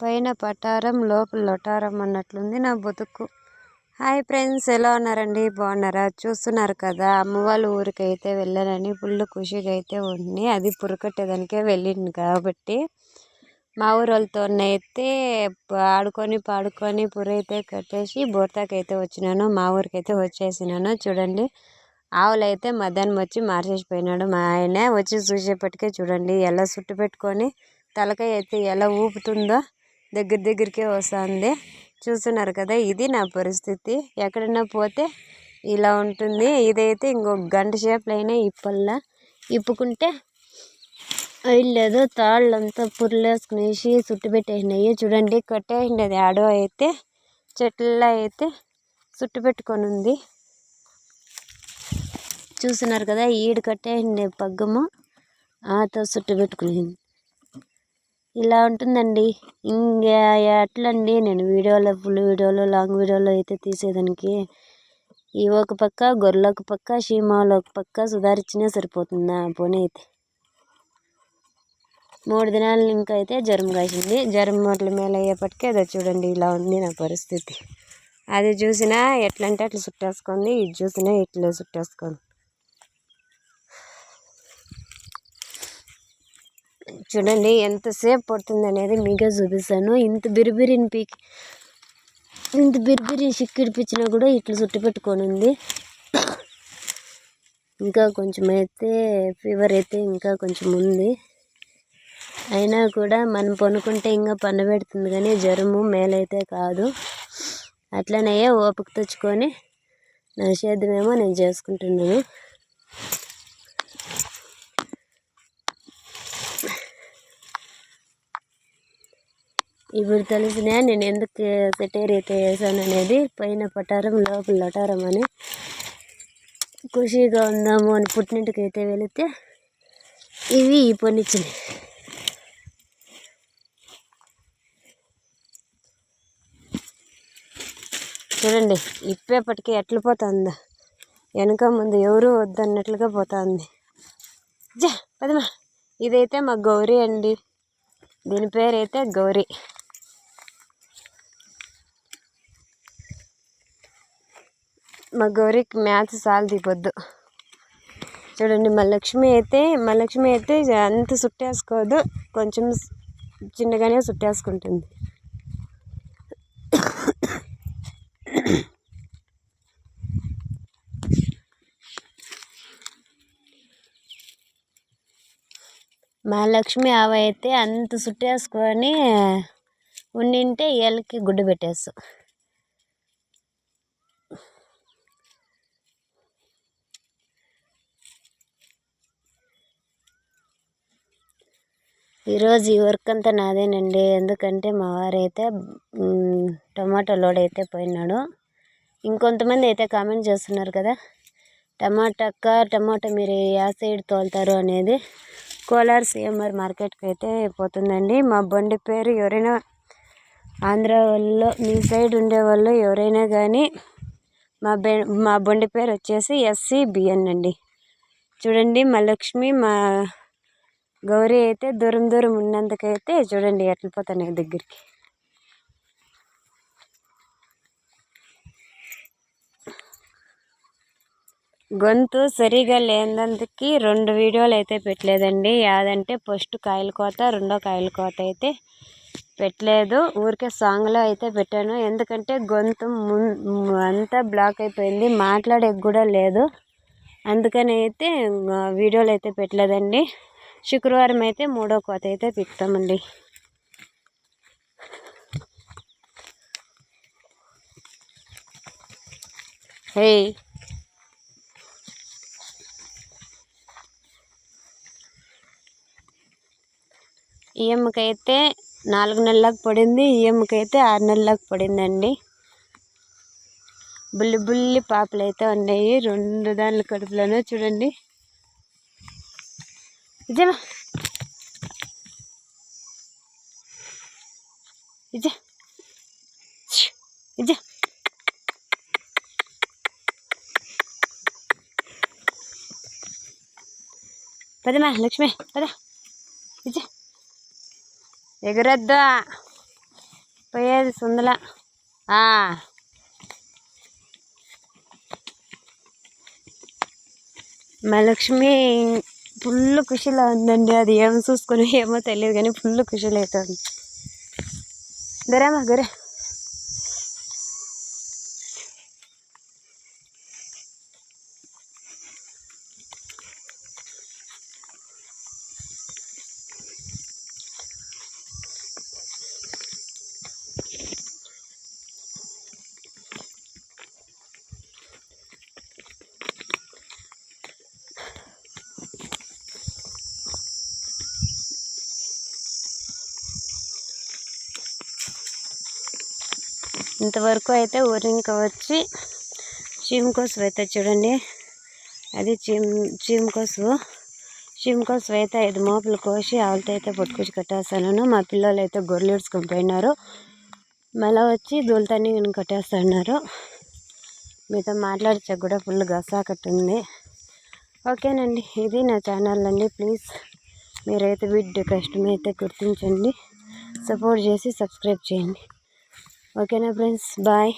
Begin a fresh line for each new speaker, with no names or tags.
పైన పటారం లోపల లొటారం అన్నట్లుంది నా బతుకు. హాయ్ ఫ్రెండ్స్, ఎలా ఉన్నారండి? బాగున్నారా? చూస్తున్నారు కదా, అమ్మ వాళ్ళ ఊరికైతే వెళ్ళానని ఫుల్ ఖుషిగా అయితే ఉంది. అది పురకట్టేదానికే వెళ్ళింది కాబట్టి మా ఊరు వాళ్ళతోనైతే ఆడుకొని పాడుకొని పుర అయితే కట్టేసి బోర్తాకైతే వచ్చినాను. మా ఊరికైతే వచ్చేసినాను. చూడండి, ఆవులైతే మధ్యాహ్నం వచ్చి మార్చేసిపోయినాడు మా ఆయన. వచ్చి చూసేపటికే చూడండి ఎలా సుట్టు పెట్టుకొని తలకాయ అయితే ఎలా ఊపుతుందో దగ్గరికే వస్తుంది. చూస్తున్నారు కదా, ఇది నా పరిస్థితి. ఎక్కడైనా పోతే ఇలా ఉంటుంది. ఇదైతే ఇంకొక గంట సేపులు అయినా ఇప్పుకుంటే అయ్యలేదు. తాళ్ళంతా పుర్లేసుకునేసి సుట్టు పెట్టేసినాయి. చూడండి, కట్టేసినది ఆడో అయితే చెట్లలో అయితే సుట్టు పెట్టుకొని ఉంది. చూస్తున్నారు కదా, ఈడు కట్టేసిండే పగ్గము ఆతో సుట్టు పెట్టుకునేది. ఇలా ఉంటుందండి. ఇంకా ఎట్లండి, నేను వీడియోలో ఫుల్ వీడియోలో లాంగ్ వీడియోలో అయితే తీసేదానికి ఈ ఒక పక్క గొర్రెలు ఒక పక్క షీమాలు ఒక పక్క సుధారించినా సరిపోతుందా పోనీ. అయితే 3 దినాలు ఇంకా అయితే జ్వరం కాసింది. జ్వరం అట్ల మేలు అయ్యేపటికే అదే చూడండి ఇలా ఉంది నా పరిస్థితి. అది చూసినా ఎట్లంటే అట్లా చుట్టేసుకుంది, ఇది చూసినా ఇట్లా చుట్టేసుకుంది. చూడండి ఎంతసేపు పడుతుంది అనేది మీకే చూపిస్తాను. ఇంత బిరిబిరి సిక్కిడిపించినా కూడా ఇట్లా చుట్టు పెట్టుకొని ఉంది. ఇంకా కొంచెం అయితే ఫీవర్ అయితే ఇంకా కొంచెం ఉంది. అయినా కూడా మనం పనుకుంటే ఇంకా పన్ను పెడుతుంది, కానీ జ్వరము మేలైతే కాదు. అట్లనే ఓపిక తెచ్చుకొని నా సేద్యమేమో నేను చేసుకుంటున్నాను. ఇప్పుడు తెలిసినా నేను ఎందుకు సెటేర్ అయితే వేసాను అనేది. పైన పటారం లోపల లొటారం అని ఖుషిగా ఉందాము అని పుట్టినింటికి అయితే వెళితే ఇవి ఈ పనిచ్చినాయి. చూడండి, ఇప్పేపటికి ఎట్లా పోతుందా, వెనక ముందు ఎవరు వద్దన్నట్లుగా పోతుంది. పదమా. ఇదైతే మా గౌరీ అండి, దీని పేరైతే గౌరీ. మా గౌరీకి మ్యాథ్స్ సాల్ దిగొద్దు. చూడండి, మా లక్ష్మి అయితే అంత సుట్టేసుకోదు, కొంచెం చిన్నగానే సుట్టేసుకుంటుంది. మా లక్ష్మి ఆవ అయితే అంత సుట్టేసుకొని ఉండింటే ఏళ్ళకి గుడ్డు పెట్టేసు. ఈరోజు ఈ వర్క్ అంతా నాదేనండి. ఎందుకంటే మా వారైతే టమాటో లోడ్ అయితే పోయినాడు. ఇంకొంతమంది అయితే కామెంట్ చేస్తున్నారు కదా, టమాటా మీరు యా సైడ్ తోలుతారు అనేది. కోలార్ సిఎంఆర్ మార్కెట్కి అయితే పోతుందండి. మా బండి పేరు ఎవరైనా ఆంధ్ర వాళ్ళు, మీ సైడ్ ఉండేవాళ్ళు ఎవరైనా కానీ మా బండి పేరు వచ్చేసి SCBN అండి. చూడండి, మా లక్ష్మి మా గౌరీ అయితే దూరం ఉన్నందుకైతే చూడండి ఎట్లా పోతున్నాయి దగ్గరికి. గొంతు సరిగా లేనందుకు 2 వీడియోలు అయితే పెట్టలేదండి. యాదంటే ఫస్ట్ కాయల కోత, రెండో కాయల కోత అయితే పెట్టలేదు. ఊరికే సాంగ్లో అయితే పెట్టాను. ఎందుకంటే గొంతు అంతా బ్లాక్ అయిపోయింది, మాట్లాడేకి కూడా లేదు. అందుకని అయితే వీడియోలు అయితే పెట్టలేదండి. శుక్రవారం అయితే 3వ కోత అయితే పిక్తామండి. హే, ఈ అమ్మకైతే 4 నెలలకు పడింది, ఈ అమ్మకైతే 6 నెలలకు పడిందండి. బుల్లి పాపలు అయితే ఉన్నాయి 2 దానిల కడుపులోనూ. చూడండి, ఇదేమా ఇదే పదమా లక్ష్మి, పద. ఎగరద్దా. పోయేది సుందల మా లక్ష్మి ఫుల్ ఖుషిలో ఉందండి. అది ఏం చూసుకొని ఏమో తెలియదు కానీ ఫుల్ ఖుషిలో అవుతుంది. గరేమా గరే ఇంతవరకు అయితే ఊరింక వచ్చి చీమకోసు అయితే చూడండి, అది చీమకోసు అయితే 5 మోపులు కోసి ఆవులతో అయితే పట్టుకొచ్చి కట్టేస్తాను. మా పిల్లలు అయితే గొర్రెలు ఇడ్చుకొని పోయినారు. మళ్ళీ వచ్చి దూలతని కట్టేస్తున్నారు. మీతో మాట్లాడితే కూడా ఫుల్ గసా కట్టుంది. ఓకేనండి, ఇది నా ఛానల్ అండి. ప్లీజ్ మీరైతే వీడియో కష్టమైతే గుర్తించండి, సపోర్ట్ చేసి సబ్స్క్రైబ్ చేయండి. ఓకేనా ఫ్రెండ్స్, బాయ్.